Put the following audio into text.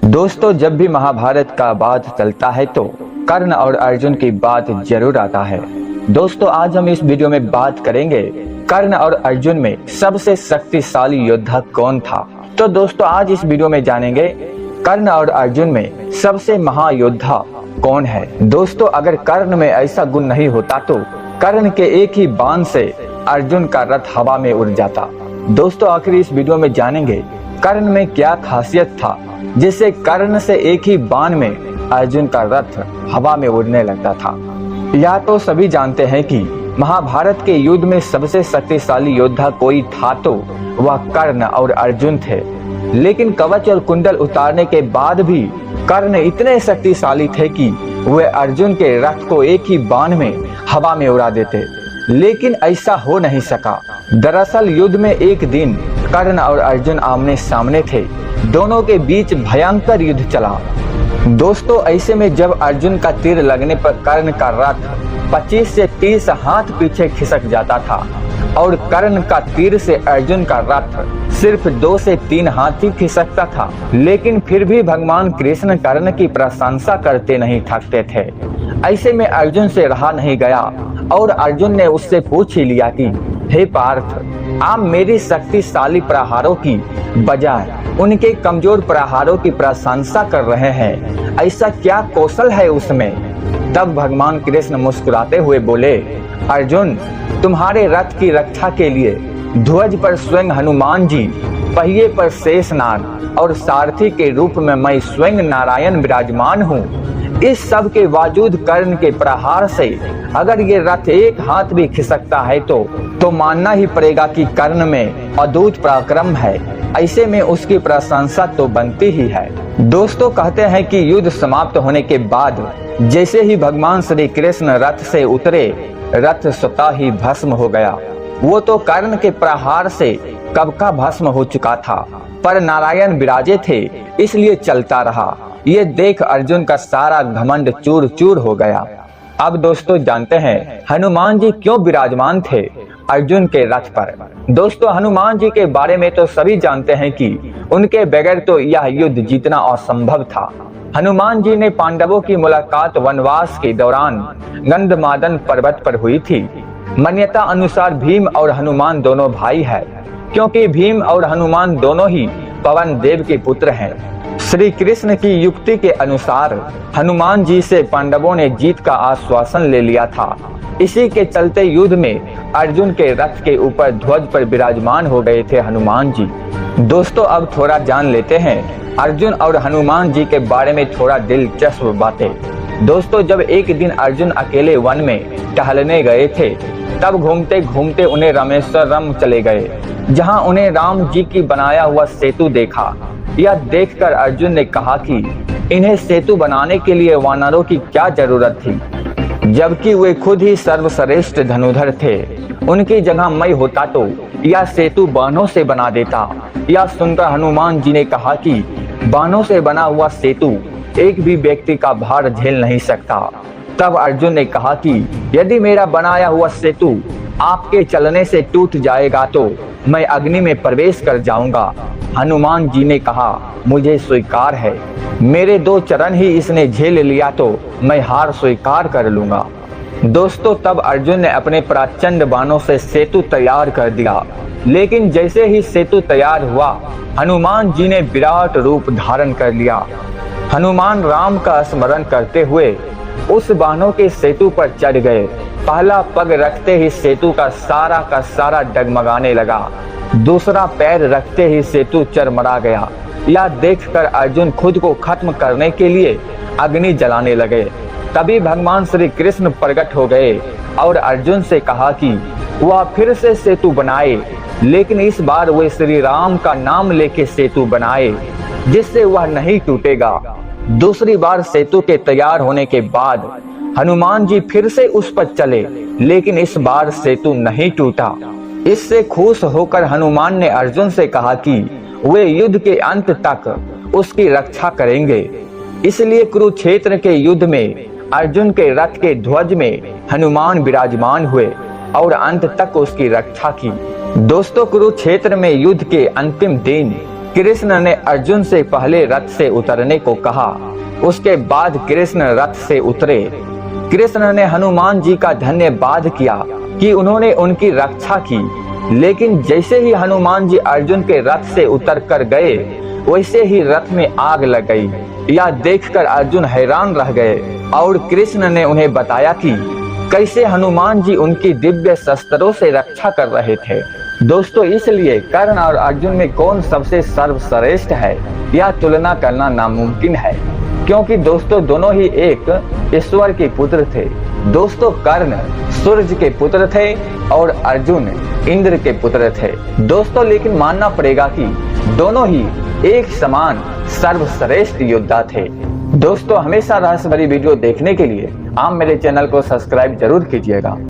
दोस्तों, जब भी महाभारत का बात चलता है तो कर्ण और अर्जुन की बात जरूर आता है। दोस्तों, आज हम इस वीडियो में बात करेंगे कर्ण और अर्जुन में सबसे शक्तिशाली योद्धा कौन था। तो दोस्तों, आज इस वीडियो में जानेंगे कर्ण और अर्जुन में सबसे महायोद्धा कौन है। दोस्तों, अगर कर्ण में ऐसा गुण नहीं होता तो कर्ण के एक ही बाण से अर्जुन का रथ हवा में उड़ जाता। दोस्तों, आखिर इस वीडियो में जानेंगे कर्ण में क्या खासियत था जिससे कर्ण से एक ही बाण में अर्जुन का रथ हवा में उड़ने लगता था। या तो सभी जानते हैं कि महाभारत के युद्ध में सबसे शक्तिशाली योद्धा कोई था तो वह कर्ण और अर्जुन थे, लेकिन कवच और कुंडल उतारने के बाद भी कर्ण इतने शक्तिशाली थे कि वे अर्जुन के रथ को एक ही बाण में हवा में उड़ा देते, लेकिन ऐसा हो नहीं सका। दरअसल युद्ध में एक दिन कर्ण और अर्जुन आमने सामने थे। दोनों के बीच भयंकर युद्ध चला। दोस्तों, ऐसे में जब अर्जुन का तीर लगने पर कर्ण का रथ 25 से 30 हाथ पीछे खिसक जाता था और कर्ण का तीर से अर्जुन का रथ सिर्फ 2 से 3 हाथ ही खिसकता था, लेकिन फिर भी भगवान कृष्ण कर्ण की प्रशंसा करते नहीं थकते थे। ऐसे में अर्जुन से रहा नहीं गया और अर्जुन ने उससे पूछ ही लिया कि हे पार्थ, आप मेरी शक्तिशाली प्रहारों की बजाय उनके कमजोर प्रहारों की प्रशंसा कर रहे हैं, ऐसा क्या कौशल है उसमें। तब भगवान कृष्ण मुस्कुराते हुए बोले, अर्जुन, तुम्हारे रथ की रक्षा के लिए ध्वज पर स्वयं हनुमान जी, पहिए पर शेषनाग और सारथी के रूप में मैं स्वयं नारायण विराजमान हूँ। इस सब के बावजूद कर्ण के प्रहार से अगर ये रथ एक हाथ भी खिसकता है तो मानना ही पड़ेगा कि कर्ण में अद्भुत पराक्रम है। ऐसे में उसकी प्रशंसा तो बनती ही है। दोस्तों, कहते हैं कि युद्ध समाप्त होने के बाद जैसे ही भगवान श्री कृष्ण रथ से उतरे, रथ स्वतः ही भस्म हो गया। वो तो कर्ण के प्रहार से कब का भस्म हो चुका था, पर नारायण विराजे थे इसलिए चलता रहा। ये देख अर्जुन का सारा घमंड चूर चूर हो गया। अब दोस्तों, जानते हैं हनुमान जी क्यों विराजमान थे अर्जुन के रथ पर। दोस्तों, हनुमान जी के बारे में तो सभी जानते हैं कि उनके बगैर तो यह युद्ध जीतना असंभव था। हनुमान जी ने पांडवों की मुलाकात वनवास के दौरान गंधमादन पर्वत पर हुई थी। मान्यता अनुसार भीम और हनुमान दोनों भाई हैं, क्योंकि भीम और हनुमान दोनों ही पवन देव के पुत्र हैं। श्री कृष्ण की युक्ति के अनुसार हनुमान जी से पांडवों ने जीत का आश्वासन ले लिया था। इसी के चलते युद्ध में अर्जुन के रथ के ऊपर ध्वज पर विराजमान हो गए थे हनुमान जी। दोस्तों, अब थोड़ा जान लेते हैं अर्जुन और हनुमान जी के बारे में थोड़ा दिलचस्प बातें। दोस्तों, जब एक दिन अर्जुन अकेले वन में टहलने गए थे, तब घूमते घूमते उन्हें रामेश्वरम चले गए, जहां उन्हें राम जी की बनाया हुआ सेतु देखा। यह देखकर अर्जुन ने कहा कि इन्हें सेतु बनाने के लिए वानरों की क्या जरूरत थी, जबकि वे खुद ही सर्वश्रेष्ठ धनुधर थे। उनकी जगह मैं होता तो यह सेतु बाणों से बना देता। यह सुनकर हनुमान जी ने कहा कि बाणों से बना हुआ सेतु एक भी व्यक्ति का भार झेल नहीं सकता। तब अर्जुन ने कहा कि यदि मेरा बनाया हुआ सेतु आपके चलने से टूट जाएगा तो मैं अग्नि में प्रवेश कर जाऊंगा। हनुमान जी ने कहा, मुझे स्वीकार है, मेरे 2 चरण ही इसने झेल लिया तो मैं हार स्वीकार कर लूंगा। दोस्तों, तब अर्जुन ने अपने प्रचंड बाणों से सेतु तैयार कर दिया, लेकिन जैसे ही सेतु तैयार हुआ, हनुमान जी ने विराट रूप धारण कर लिया। हनुमान राम का स्मरण करते हुए उस बाणों के सेतु पर चढ़ गए। पहला पग रखते ही सेतु का सारा डगमगाने लगा। दूसरा पैर रखते ही सेतु चरमरा गया। यह देखकर अर्जुन खुद को खत्म करने के लिए अग्नि जलाने लगे। तभी भगवान श्री कृष्ण प्रकट हो गए और अर्जुन से कहा कि वह फिर से सेतु बनाए, लेकिन इस बार वे श्री राम का नाम लेके सेतु बनाए, जिससे वह नहीं टूटेगा। दूसरी बार सेतु के तैयार होने के बाद हनुमान जी फिर से उस पर चले, लेकिन इस बार सेतु नहीं टूटा। इससे खुश होकर हनुमान ने अर्जुन से कहा कि वे युद्ध के अंत तक उसकी रक्षा करेंगे। इसलिए कुरुक्षेत्र के युद्ध में अर्जुन के रथ के ध्वज में हनुमान विराजमान हुए और अंत तक उसकी रक्षा की। दोस्तों, कुरुक्षेत्र में युद्ध के अंतिम दिन कृष्ण ने अर्जुन से पहले रथ से उतरने को कहा। उसके बाद कृष्ण रथ से उतरे। कृष्ण ने हनुमान जी का धन्यवाद किया कि उन्होंने उनकी रक्षा की। लेकिन जैसे ही हनुमान जी अर्जुन के रथ से उतर कर गए, वैसे ही रथ में आग लग गई। यह देखकर अर्जुन हैरान रह गए और कृष्ण ने उन्हें बताया कि कैसे हनुमान जी उनकी दिव्य शस्त्रों से रक्षा कर रहे थे। दोस्तों, इसलिए कर्ण और अर्जुन में कौन सबसे सर्वश्रेष्ठ है, यह तुलना करना नामुमकिन है, क्योंकि दोस्तों दोनों ही एक ईश्वर के पुत्र थे। दोस्तों, कर्ण सूर्य के पुत्र थे और अर्जुन इंद्र के पुत्र थे। दोस्तों, लेकिन मानना पड़ेगा कि दोनों ही एक समान सर्वश्रेष्ठ योद्धा थे। दोस्तों, हमेशा रहस्य भरी वीडियो देखने के लिए आप मेरे चैनल को सब्सक्राइब जरूर कीजिएगा।